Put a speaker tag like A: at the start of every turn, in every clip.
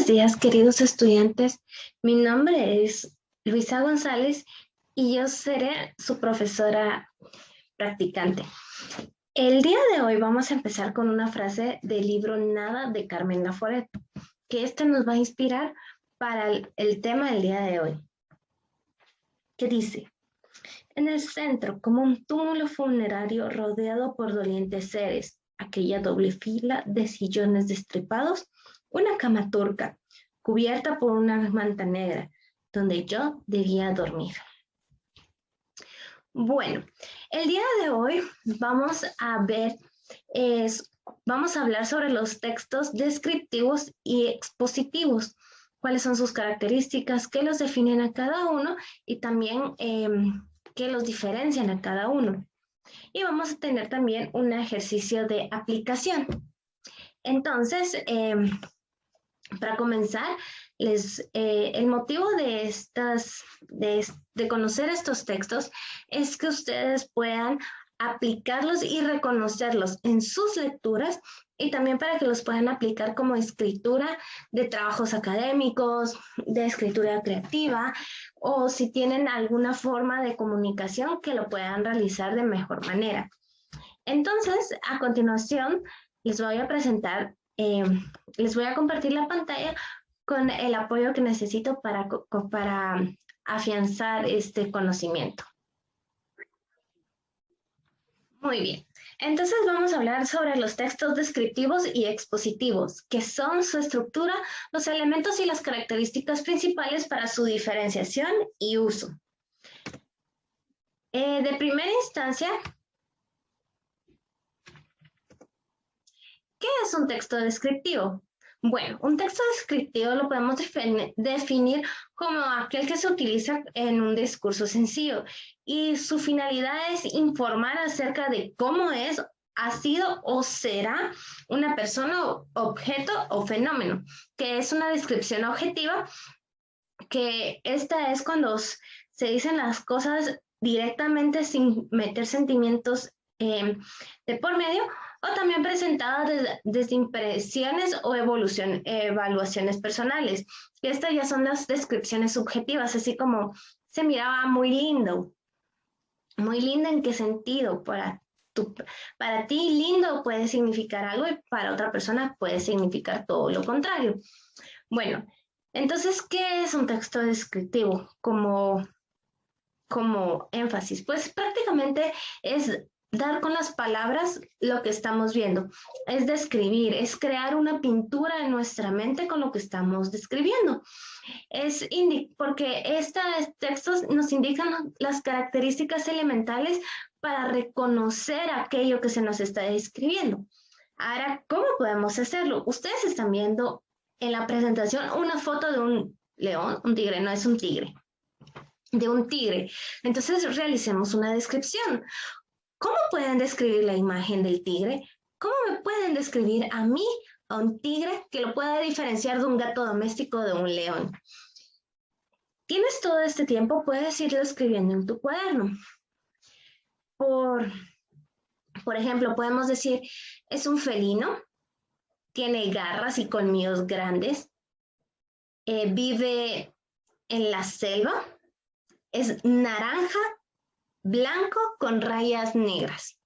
A: buenos días, queridos estudiantes. Mi nombre es Luisa González y yo seré su profesora practicante. El día de hoy vamos a empezar con una frase del libro Nada de Carmen Laforet, que nos va a inspirar para el tema del día de hoy, que dice: en el centro, como un túmulo funerario rodeado por dolientes seres, aquella doble fila de sillones destripados, una cama turca, cubierta por una manta negra, donde yo debía dormir. Bueno, el día de hoy vamos a hablar sobre los textos descriptivos y expositivos, cuáles son sus características, qué los definen a cada uno y también qué los diferencian a cada uno. Y vamos a tener también un ejercicio de aplicación. Entonces, para comenzar, el motivo de conocer estos textos es que ustedes puedan aplicarlos y reconocerlos en sus lecturas y también para que los puedan aplicar como escritura de trabajos académicos, de escritura creativa, o si tienen alguna forma de comunicación que lo puedan realizar de mejor manera. Entonces, a continuación, les voy a presentar, les voy a compartir la pantalla con el apoyo que necesito para afianzar este conocimiento. Muy bien. Entonces vamos a hablar sobre los textos descriptivos y expositivos, que son su estructura, los elementos y las características principales para su diferenciación y uso. De primera instancia, ¿qué es un texto descriptivo? Bueno, un texto descriptivo lo podemos definir como aquel que se utiliza en un discurso sencillo y su finalidad es informar acerca de cómo es, ha sido o será una persona, objeto o fenómeno, que es una descripción objetiva, que esta es cuando se dicen las cosas directamente sin meter sentimientos de por medio, o también presentada desde impresiones o evaluaciones personales. Y estas ya son las descripciones subjetivas, así como se miraba muy lindo. Muy lindo, ¿en qué sentido? Para ti lindo puede significar algo y para otra persona puede significar todo lo contrario. Bueno, entonces, ¿qué es un texto descriptivo? Como énfasis, pues prácticamente es dar con las palabras lo que estamos viendo, es describir, es crear una pintura en nuestra mente con lo que estamos describiendo. Porque estos textos nos indican las características elementales para reconocer aquello que se nos está describiendo. Ahora, ¿cómo podemos hacerlo? Ustedes están viendo en la presentación una foto de un león, un tigre, no es un tigre, de un tigre. Entonces realicemos una descripción. ¿Cómo pueden describir la imagen del tigre? ¿Cómo me pueden describir a mí, a un tigre, que lo pueda diferenciar de un gato doméstico o de un león? Tienes todo este tiempo, puedes irlo escribiendo en tu cuaderno. Por ejemplo, podemos decir, es un felino, tiene garras y colmillos grandes, vive en la selva, es naranja, blanco con rayas negras.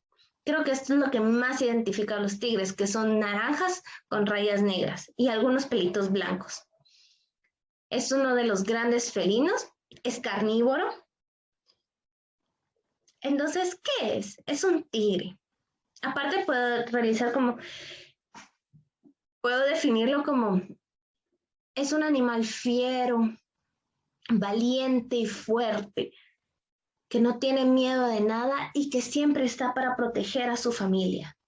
A: Creo que esto es lo que más identifica a los tigres, que son naranjas con rayas negras y algunos pelitos blancos. Es uno de los grandes felinos, es carnívoro. Entonces, ¿qué es? Es un tigre. Aparte puedo definirlo como, es un animal fiero, valiente y fuerte, que no tiene miedo de nada y que siempre está para proteger a su familia.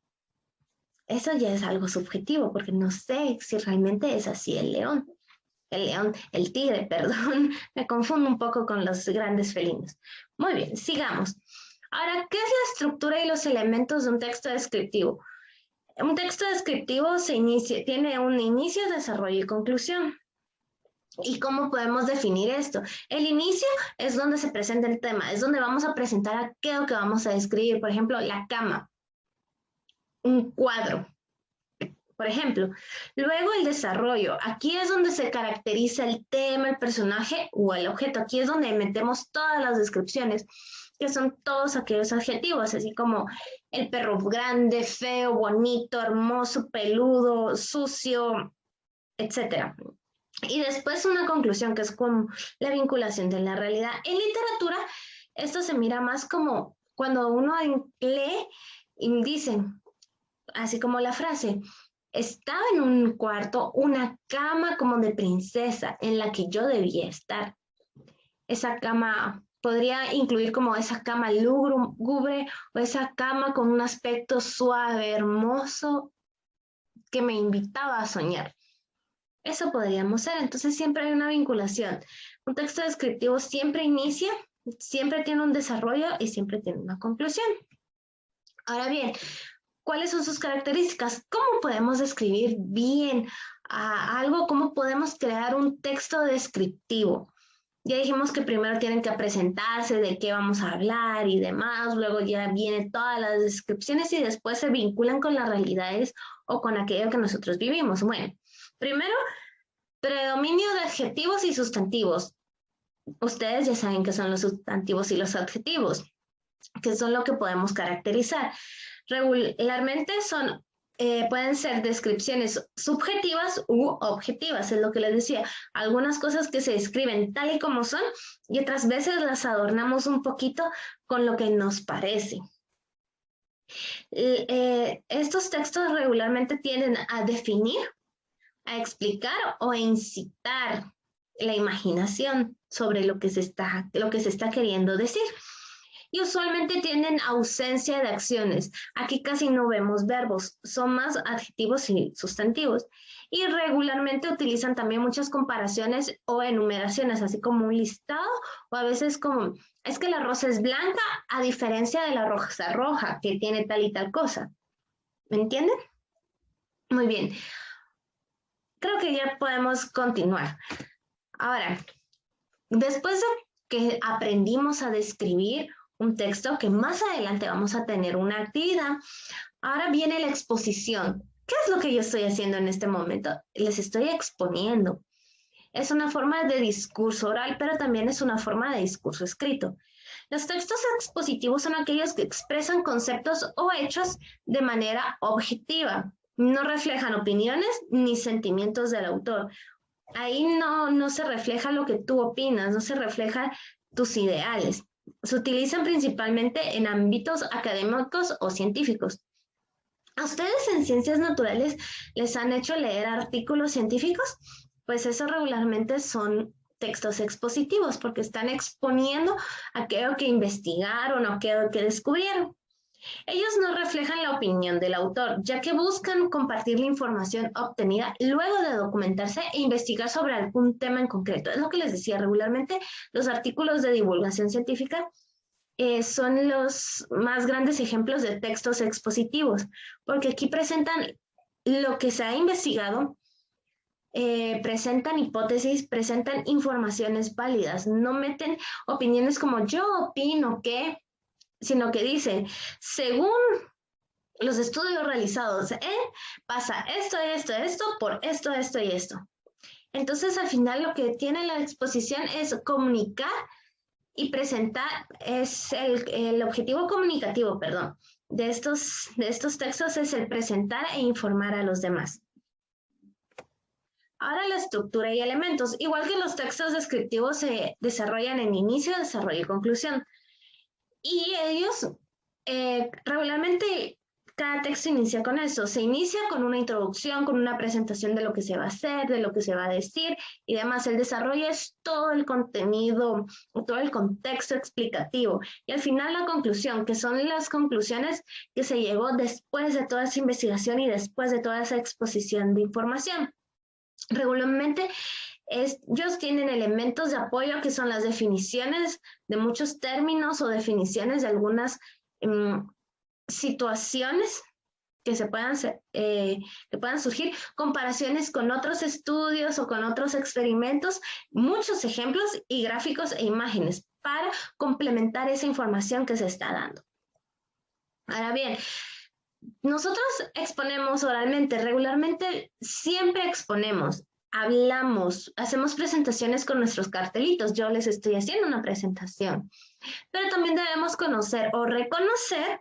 A: Eso ya es algo subjetivo, porque no sé si realmente es así el tigre, perdón, me confundo un poco con los grandes felinos. Muy bien, sigamos. Ahora, ¿qué es la estructura y los elementos de un texto descriptivo? Un texto descriptivo tiene un inicio, desarrollo y conclusión. ¿Y cómo podemos definir esto? El inicio es donde se presenta el tema, es donde vamos a presentar aquello que vamos a describir. Por ejemplo, la cama, un cuadro. por ejemplo. Luego el desarrollo. Aquí es donde se caracteriza el tema, el personaje o el objeto. Aquí es donde metemos todas las descripciones, que son todos aquellos adjetivos, así como el perro grande, feo, bonito, hermoso, peludo, sucio, etcétera. Y después una conclusión que es como la vinculación de la realidad. En literatura, esto se mira más como cuando uno lee y dicen, así como la frase, estaba en un cuarto, una cama como de princesa en la que yo debía estar. Esa cama podría incluir como esa cama lúgubre o esa cama con un aspecto suave, hermoso, que me invitaba a soñar. Eso podríamos ser. Entonces siempre hay una vinculación. Un texto descriptivo siempre inicia, siempre tiene un desarrollo y siempre tiene una conclusión. Ahora bien, ¿cuáles son sus características? ¿Cómo podemos describir bien algo? ¿Cómo podemos crear un texto descriptivo? Ya dijimos que primero tienen que presentarse de qué vamos a hablar y demás, luego ya vienen todas las descripciones y después se vinculan con las realidades o con aquello que nosotros vivimos. Bueno, primero, predominio de adjetivos y sustantivos. Ustedes ya saben qué son los sustantivos y los adjetivos, que son lo que podemos caracterizar. Regularmente pueden ser descripciones subjetivas u objetivas, es lo que les decía. Algunas cosas que se describen tal y como son y otras veces las adornamos un poquito con lo que nos parece. Estos textos regularmente tienden a definir, a explicar o a incitar la imaginación sobre lo que se está queriendo decir. Y usualmente tienen ausencia de acciones. Aquí casi no vemos verbos, son más adjetivos y sustantivos. Y regularmente utilizan también muchas comparaciones o enumeraciones, así como un listado, o a veces como, es que la rosa es blanca a diferencia de la rosa roja, que tiene tal y tal cosa. ¿Me entienden? Muy bien. Creo que ya podemos continuar. Ahora, después de que aprendimos a describir un texto, que más adelante vamos a tener una actividad, ahora viene la exposición. ¿Qué es lo que yo estoy haciendo en este momento? Les estoy exponiendo. Es una forma de discurso oral, pero también es una forma de discurso escrito. Los textos expositivos son aquellos que expresan conceptos o hechos de manera objetiva. No reflejan opiniones ni sentimientos del autor. Ahí no se refleja lo que tú opinas, no se refleja tus ideales. Se utilizan principalmente en ámbitos académicos o científicos. ¿A ustedes en ciencias naturales les han hecho leer artículos científicos? Pues eso regularmente son textos expositivos porque están exponiendo aquello que investigaron o aquello que descubrieron. Ellos no reflejan la opinión del autor, ya que buscan compartir la información obtenida luego de documentarse e investigar sobre algún tema en concreto. Es lo que les decía, regularmente los artículos de divulgación científica son los más grandes ejemplos de textos expositivos, porque aquí presentan lo que se ha investigado, presentan hipótesis, presentan informaciones válidas, no meten opiniones como yo opino que, sino que dicen, según los estudios realizados, pasa esto, por esto y esto. Entonces, al final, lo que tiene la exposición es comunicar y presentar, es el objetivo comunicativo, perdón, de estos textos es el presentar e informar a los demás. Ahora la estructura y elementos. Igual que los textos descriptivos se desarrollan en inicio, desarrollo y conclusión. Y ellos regularmente cada texto inicia con eso. Se inicia con una introducción, con una presentación de lo que se va a hacer, de lo que se va a decir y demás. El desarrollo es todo el contenido, todo el contexto explicativo. Y al final la conclusión, que son las conclusiones que se llegó después de toda esa investigación y después de toda esa exposición de información. Regularmente ellos tienen elementos de apoyo que son las definiciones de muchos términos o definiciones de algunas situaciones que puedan surgir, comparaciones con otros estudios o con otros experimentos, muchos ejemplos y gráficos e imágenes para complementar esa información que se está dando. Ahora bien, nosotros exponemos oralmente, regularmente siempre exponemos, hablamos, hacemos presentaciones con nuestros cartelitos. Yo les estoy haciendo una presentación, pero también debemos conocer o reconocer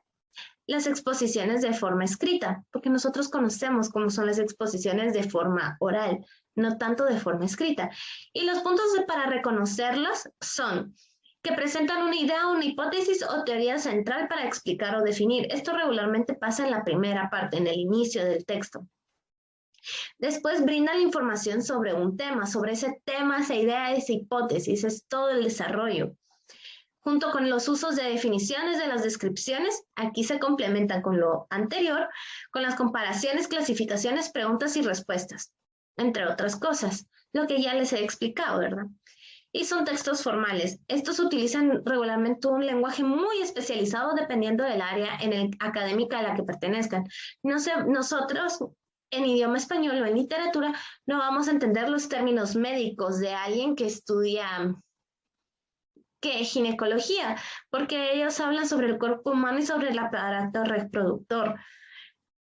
A: las exposiciones de forma escrita, porque nosotros conocemos cómo son las exposiciones de forma oral, no tanto de forma escrita. Y los puntos para reconocerlas son que presentan una idea, una hipótesis o teoría central para explicar o definir. Esto regularmente pasa en la primera parte, en el inicio del texto. Después brinda la información sobre un tema, sobre ese tema, esa idea, esa hipótesis, es todo el desarrollo. Junto con los usos de definiciones de las descripciones, aquí se complementan con lo anterior, con las comparaciones, clasificaciones, preguntas y respuestas, entre otras cosas, lo que ya les he explicado, ¿verdad? Y son textos formales. Estos utilizan regularmente un lenguaje muy especializado dependiendo del área académica a la que pertenezcan. No sé, nosotros en idioma español o en literatura no vamos a entender los términos médicos de alguien que estudia ginecología, porque ellos hablan sobre el cuerpo humano y sobre el aparato reproductor.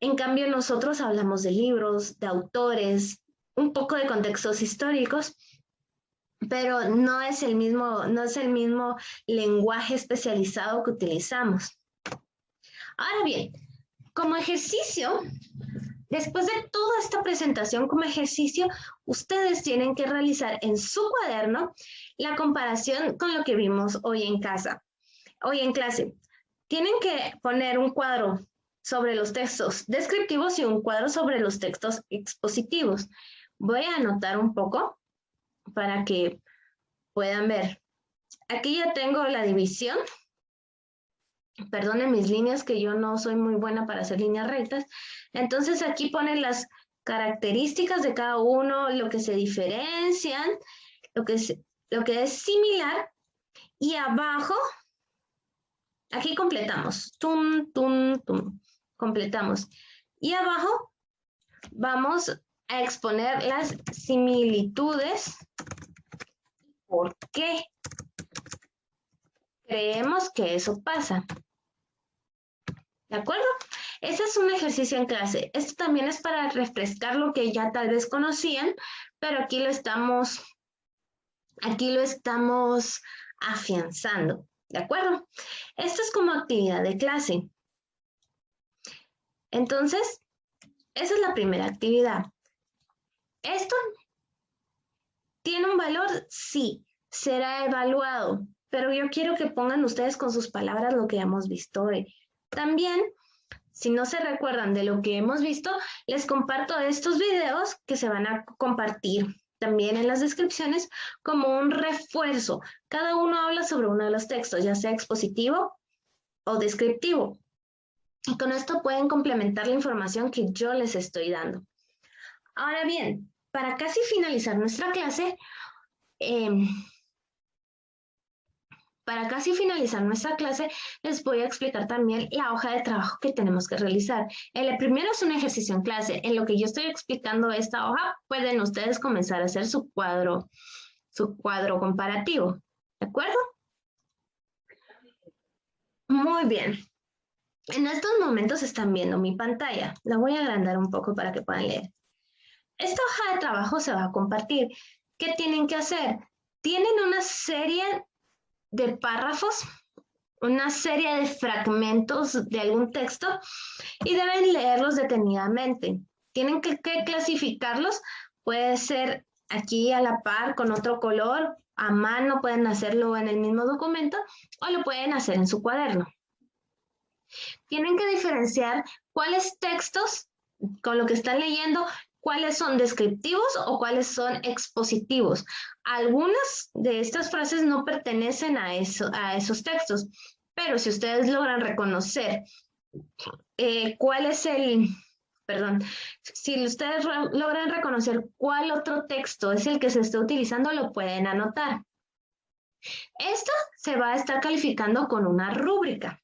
A: En cambio, nosotros hablamos de libros, de autores, un poco de contextos históricos, pero no es el mismo lenguaje especializado que utilizamos. Ahora bien, como ejercicio, después de toda esta presentación como ejercicio, ustedes tienen que realizar en su cuaderno la comparación con lo que vimos hoy en clase. Tienen que poner un cuadro sobre los textos descriptivos y un cuadro sobre los textos expositivos. Voy a anotar un poco para que puedan ver. Aquí ya tengo la división. Perdonen mis líneas, que yo no soy muy buena para hacer líneas rectas. Entonces aquí ponen las características de cada uno, lo que se diferencian, lo que es similar. Y abajo, aquí completamos. Tum, tum, tum. Completamos. Y abajo vamos a exponer las similitudes. ¿Por qué creemos que eso pasa? ¿De acuerdo? Ese es un ejercicio en clase. Esto también es para refrescar lo que ya tal vez conocían, pero aquí lo estamos afianzando. ¿De acuerdo? Esto es como actividad de clase. Entonces, esa es la primera actividad. ¿Esto tiene un valor? Sí, será evaluado, pero yo quiero que pongan ustedes con sus palabras lo que hemos visto hoy. También, si no se recuerdan de lo que hemos visto, les comparto estos videos que se van a compartir también en las descripciones como un refuerzo. Cada uno habla sobre uno de los textos, ya sea expositivo o descriptivo. Y con esto pueden complementar la información que yo les estoy dando. Ahora bien, para casi finalizar nuestra clase, les voy a explicar también la hoja de trabajo que tenemos que realizar. El primero es un ejercicio en clase. En lo que yo estoy explicando esta hoja, pueden ustedes comenzar a hacer su cuadro comparativo. ¿De acuerdo? Muy bien. En estos momentos están viendo mi pantalla. La voy a agrandar un poco para que puedan leer. Esta hoja de trabajo se va a compartir. ¿Qué tienen que hacer? Tienen una serie de párrafos, una serie de fragmentos de algún texto y deben leerlos detenidamente. Tienen que clasificarlos. Puede ser aquí a la par con otro color, a mano, pueden hacerlo en el mismo documento o lo pueden hacer en su cuaderno. Tienen que diferenciar cuáles textos con lo que están leyendo, cuáles son descriptivos o cuáles son expositivos. Algunas de estas frases no pertenecen a esos textos, pero si ustedes logran reconocer si ustedes logran reconocer cuál otro texto es el que se está utilizando, lo pueden anotar. Esto se va a estar calificando con una rúbrica.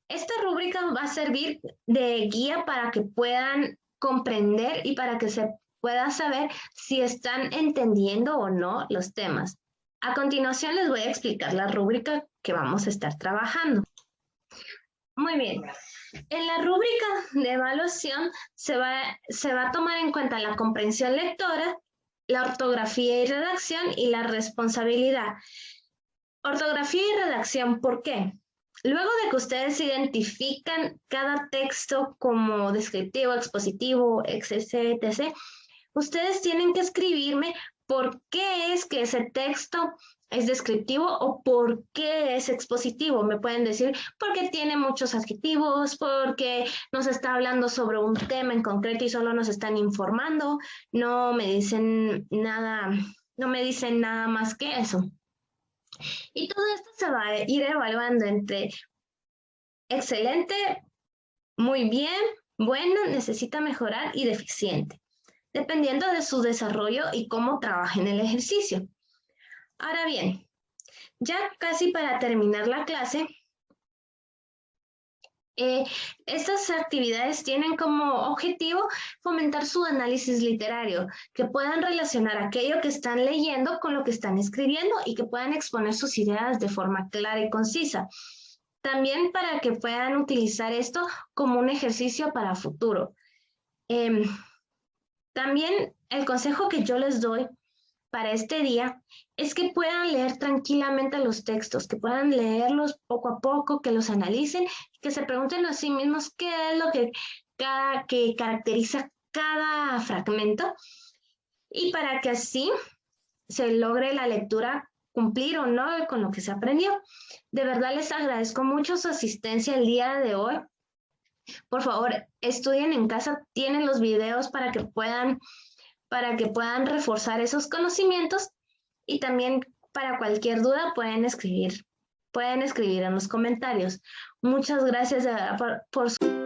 A: Esta rúbrica va a servir de guía para que puedan comprender y para que se pueda saber si están entendiendo o no los temas. A continuación les voy a explicar la rúbrica que vamos a estar trabajando. Muy bien. En la rúbrica de evaluación se va a tomar en cuenta la comprensión lectora, la ortografía y redacción y la responsabilidad. Ortografía y redacción, ¿por qué? Luego de que ustedes identifican cada texto como descriptivo, expositivo, etc., ustedes tienen que escribirme por qué es que ese texto es descriptivo o por qué es expositivo. Me pueden decir porque tiene muchos adjetivos, porque nos está hablando sobre un tema en concreto y solo nos están informando. No me dicen nada, no me dicen nada más que eso. Y todo esto se va a ir evaluando entre excelente, muy bien, bueno, necesita mejorar y deficiente, dependiendo de su desarrollo y cómo trabaje en el ejercicio. Ahora bien, ya casi para terminar la clase, estas actividades tienen como objetivo fomentar su análisis literario, que puedan relacionar aquello que están leyendo con lo que están escribiendo y que puedan exponer sus ideas de forma clara y concisa. También para que puedan utilizar esto como un ejercicio para futuro. También el consejo que yo les doy para este día es que puedan leer tranquilamente los textos, que puedan leerlos poco a poco, que los analicen, que se pregunten a sí mismos qué es lo que caracteriza cada fragmento y para que así se logre la lectura cumplir o no con lo que se aprendió. De verdad les agradezco mucho su asistencia el día de hoy. Por favor, estudien en casa, tienen los videos para que puedan reforzar esos conocimientos y también para cualquier duda pueden escribir en los comentarios. Muchas gracias por su